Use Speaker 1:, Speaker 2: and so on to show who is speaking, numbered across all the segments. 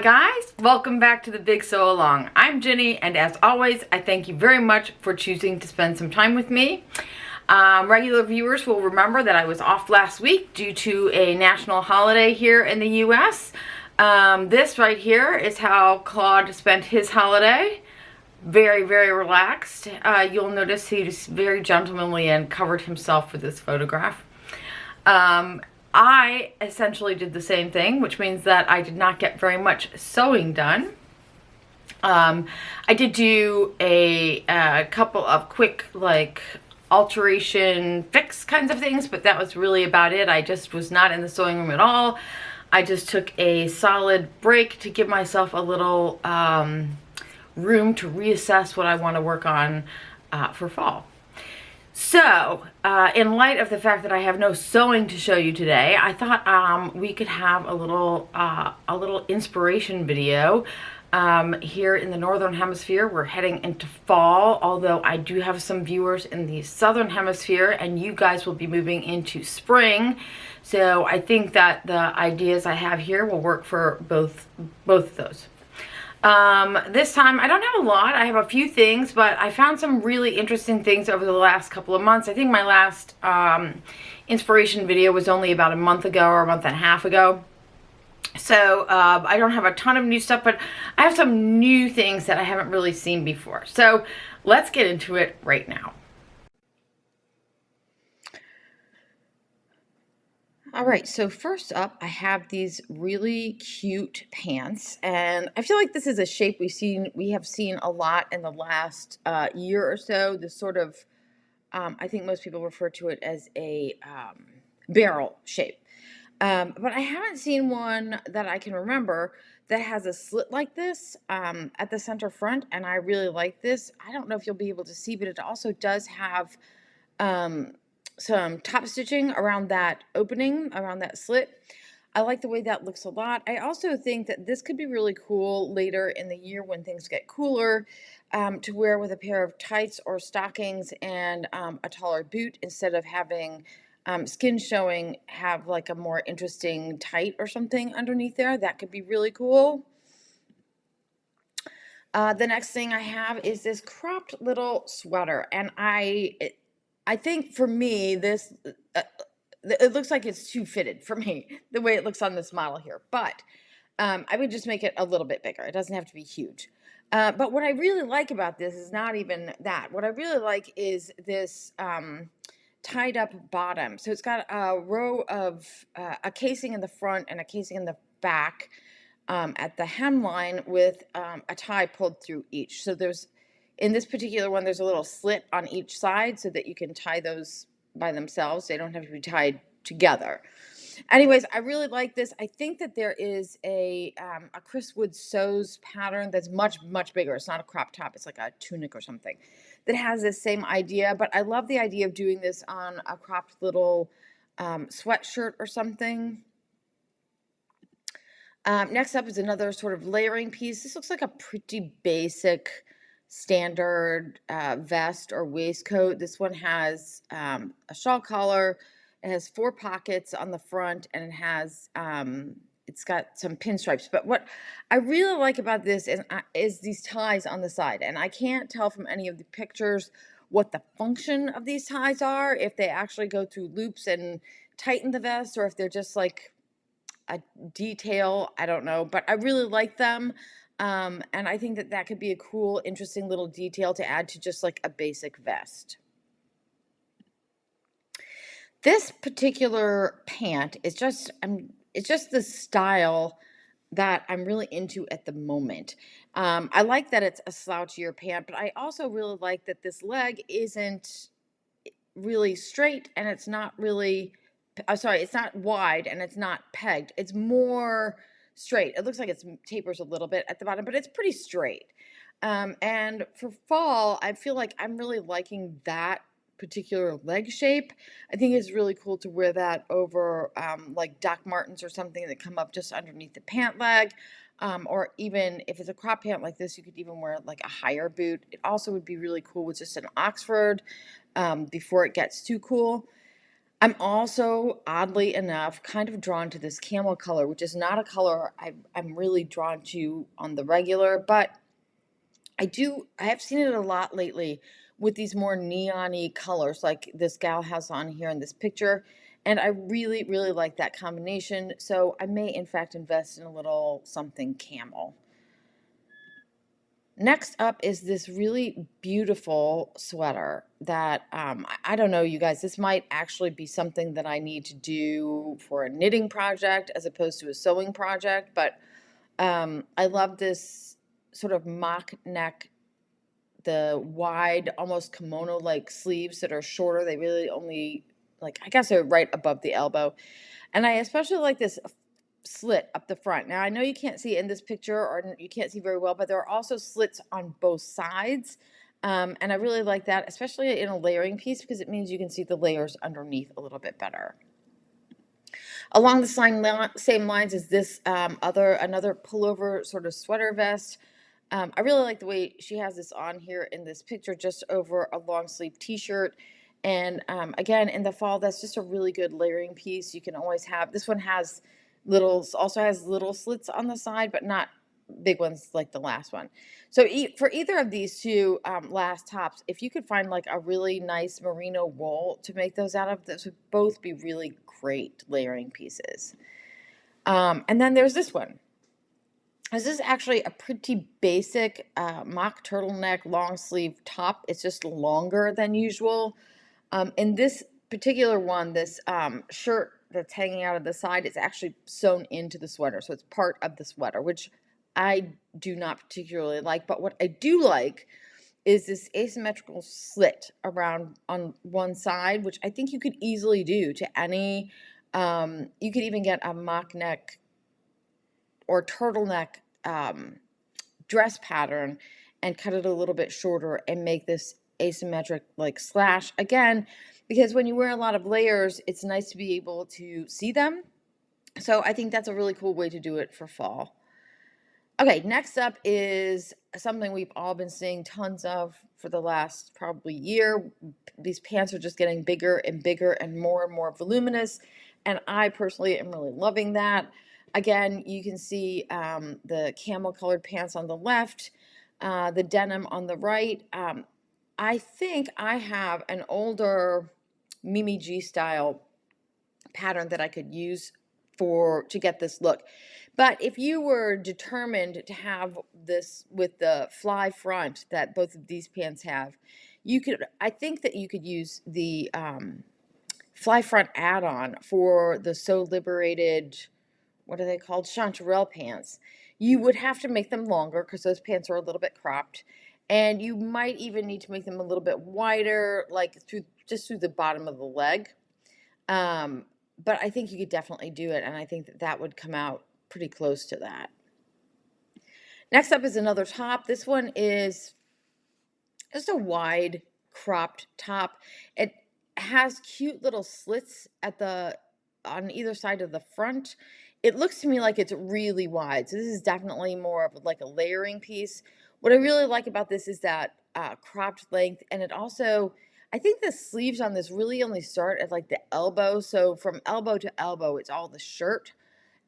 Speaker 1: guys, welcome back to the Big Sew Along. I'm Jenny, and as always, I thank you very much for choosing to spend some time with me. Regular viewers will remember that I was off last week due to a national holiday here in the U.S. This right here is how Claude spent his holiday. Very, very relaxed. You'll notice he's very gentlemanly and covered himself with this photograph. I essentially did the same thing, which means that I did not get very much sewing done. I did do a couple of quick, like, alteration fix kinds of things, but that was really about it. I just was not in the sewing room at all. I just took a solid break to give myself a little room to reassess what I want to work on for fall. So, in light of the fact that I have no sewing to show you today, I thought we could have a little inspiration video. Here in the Northern Hemisphere, we're heading into fall, although I do have some viewers in the Southern Hemisphere, and you guys will be moving into spring. So I think that the ideas I have here will work for both of those. This time I don't have a lot. I have a few things, but I found some really interesting things over the last couple of months. I think my last inspiration video was only about a month ago or a month and a half ago. So I don't have a ton of new stuff, but I have some new things that I haven't really seen before. So let's get into it right now. All right, so first up, I have these really cute pants, and I feel like this is a shape we have seen a lot in the last year or so. This sort of, I think most people refer to it as a barrel shape, but I haven't seen one that I can remember that has a slit like this at the center front, and I really like this. I don't know if you'll be able to see, but it also does have some top stitching around that opening, around that slit. I like the way that looks a lot. I also think that this could be really cool later in the year when things get cooler to wear with a pair of tights or stockings and a taller boot, instead of having skin showing, have like a more interesting tight or something underneath there. That could be really cool. The next thing I have is this cropped little sweater, and I think for me, this, it looks like it's too fitted for me, the way it looks on this model here. But I would just make it a little bit bigger. It doesn't have to be huge. But what I really like about this is not even that. What I really like is this tied up bottom. So it's got a row of, a casing in the front and a casing in the back at the hemline with a tie pulled through each. So there's, in this particular one, there's a little slit on each side so that you can tie those by themselves. They don't have to be tied together. Anyways, I really like this. I think that there is a Chris Wood Sews pattern that's much, much bigger. It's not a crop top. It's like a tunic or something that has this same idea. But I love the idea of doing this on a cropped little sweatshirt or something. Next up is another sort of layering piece. This looks like a pretty basic standard vest or waistcoat. This one has a shawl collar. It has 4 pockets on the front, and it has it's got some pinstripes. But what I really like about this is these ties on the side, and I can't tell from any of the pictures what the function of these ties are, if they actually go through loops and tighten the vest, or if they're just like a detail. I don't know, but I really like them. And I think that that could be a cool, interesting little detail to add to just like a basic vest. This particular pant is just, it's just the style that I'm really into at the moment. I like that it's a slouchier pant, but I also really like that this leg isn't really straight, and it's not really, sorry, it's not wide and it's not pegged. It's more straight. It looks like it tapers a little bit at the bottom, but it's pretty straight. And for fall, I feel like I'm really liking that particular leg shape. I think it's really cool to wear that over like Doc Martens or something that come up just underneath the pant leg. Or even if it's a crop pant like this, you could even wear like a higher boot. It also would be really cool with just an Oxford before it gets too cool. I'm also, oddly enough, kind of drawn to this camel color, which is not a color I'm really drawn to on the regular, but I have seen it a lot lately with these more neon-y colors like this gal has on here in this picture. And I really, really like that combination. So I may, in fact, invest in a little something camel. Next up is this really beautiful sweater that I don't know, you guys, this might actually be something that I need to do for a knitting project as opposed to a sewing project. But I love this sort of mock neck, the wide, almost kimono-like sleeves that are shorter. They really only, like, I guess they're right above the elbow. And I especially like this slit up the front. Now, I know you can't see in this picture or you can't see very well, but there are also slits on both sides. And I really like that, especially in a layering piece, because it means you can see the layers underneath a little bit better. Along the same lines as this another pullover sort of sweater vest. I really like the way she has this on here in this picture, just over a long sleeve t-shirt. And again, in the fall, that's just a really good layering piece. You can always have, this one has also has little slits on the side, but not big ones like the last one. So for either of these two last tops, if you could find like a really nice merino wool to make those out of, those would both be really great layering pieces. And then there's this one. This is actually a pretty basic mock turtleneck long sleeve top. It's just longer than usual. In this particular one, this shirt that's hanging out of the side is actually sewn into the sweater. So it's part of the sweater, which I do not particularly like. But what I do like is this asymmetrical slit around on one side, which I think you could easily do to any, you could even get a mock neck or turtleneck dress pattern and cut it a little bit shorter and make this asymmetric like slash again, because when you wear a lot of layers, it's nice to be able to see them. So I think that's a really cool way to do it for fall. Okay, next up is something we've all been seeing tons of for the last probably year. These pants are just getting bigger and bigger and more voluminous, and I personally am really loving that. Again, you can see the camel colored pants on the left, the denim on the right. I think I have an older MimiG style pattern that I could use to get this look. But if you were determined to have this with the fly front that both of these pants have, I think that you could use the fly front add-on for the So Liberated, what are they called? Chanterelle pants. You would have to make them longer because those pants are a little bit cropped. And you might even need to make them a little bit wider, like just through the bottom of the leg. But I think you could definitely do it, and I think that would come out pretty close to that. Next up is another top. This one is just a wide cropped top. It has cute little slits on either side of the front. It looks to me like it's really wide, so this is definitely more of like a layering piece. What I really like about this is that cropped length, and it also, I think the sleeves on this really only start at like the elbow. So from elbow to elbow, it's all the shirt.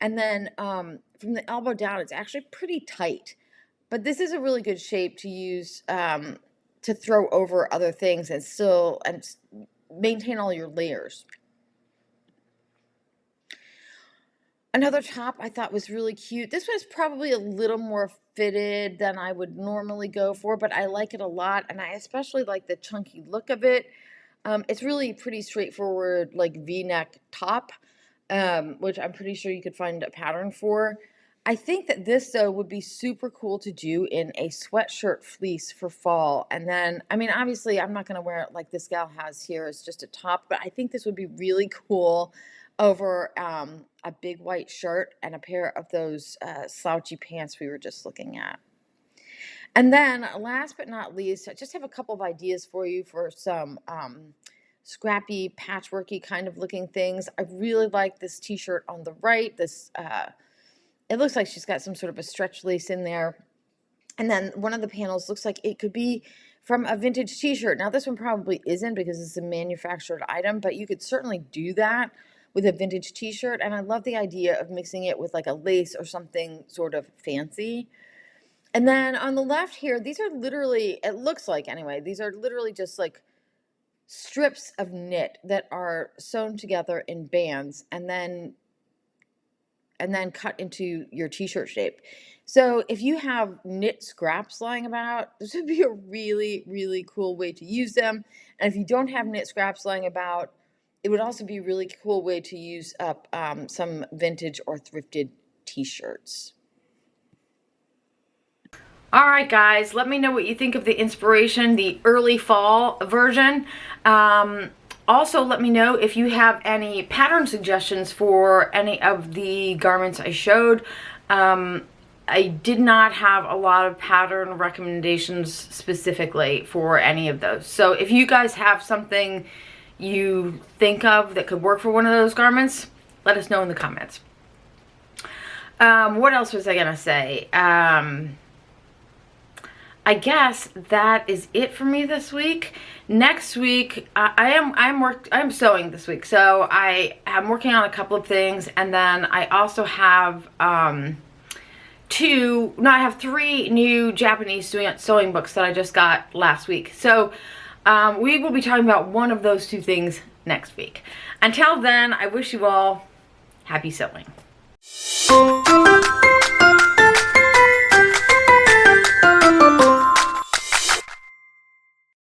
Speaker 1: And then from the elbow down, it's actually pretty tight. But this is a really good shape to use to throw over other things and still maintain all your layers. Another top I thought was really cute. This was probably a little more fitted than I would normally go for, but I like it a lot, and I especially like the chunky look of it. It's really pretty straightforward, like V-neck top, which I'm pretty sure you could find a pattern for. I think that this, though, would be super cool to do in a sweatshirt fleece for fall. And then, I mean, obviously, I'm not going to wear it like this gal has here as just a top, but I think this would be really cool over a big white shirt and a pair of those slouchy pants we were just looking at. And then last but not least, I just have a couple of ideas for you for some scrappy, patchworky kind of looking things. I really like this t-shirt on the right. This it looks like she's got some sort of a stretch lace in there. And then one of the panels looks like it could be from a vintage t-shirt. Now this one probably isn't because it's a manufactured item, but you could certainly do that with a vintage t-shirt. And I love the idea of mixing it with like a lace or something sort of fancy. And then on the left here, these are literally, it looks like anyway, these are literally just like strips of knit that are sewn together in bands and then cut into your t-shirt shape. So if you have knit scraps lying about, this would be a really, really cool way to use them. And if you don't have knit scraps lying about, it would also be a really cool way to use up some vintage or thrifted t-shirts. All right, guys, let me know what you think of the inspiration, the early fall version. Also, let me know if you have any pattern suggestions for any of the garments I showed. I did not have a lot of pattern recommendations specifically for any of those. So if you guys have something you think of that could work for one of those garments, let us know in the comments. What else was I gonna say? I guess that is it for me this week. Next week, I'm sewing this week, so I am working on a couple of things, and then I also have I have 3 new Japanese sewing books that I just got last week. So we will be talking about one of those 2 things next week. Until then, I wish you all happy sewing.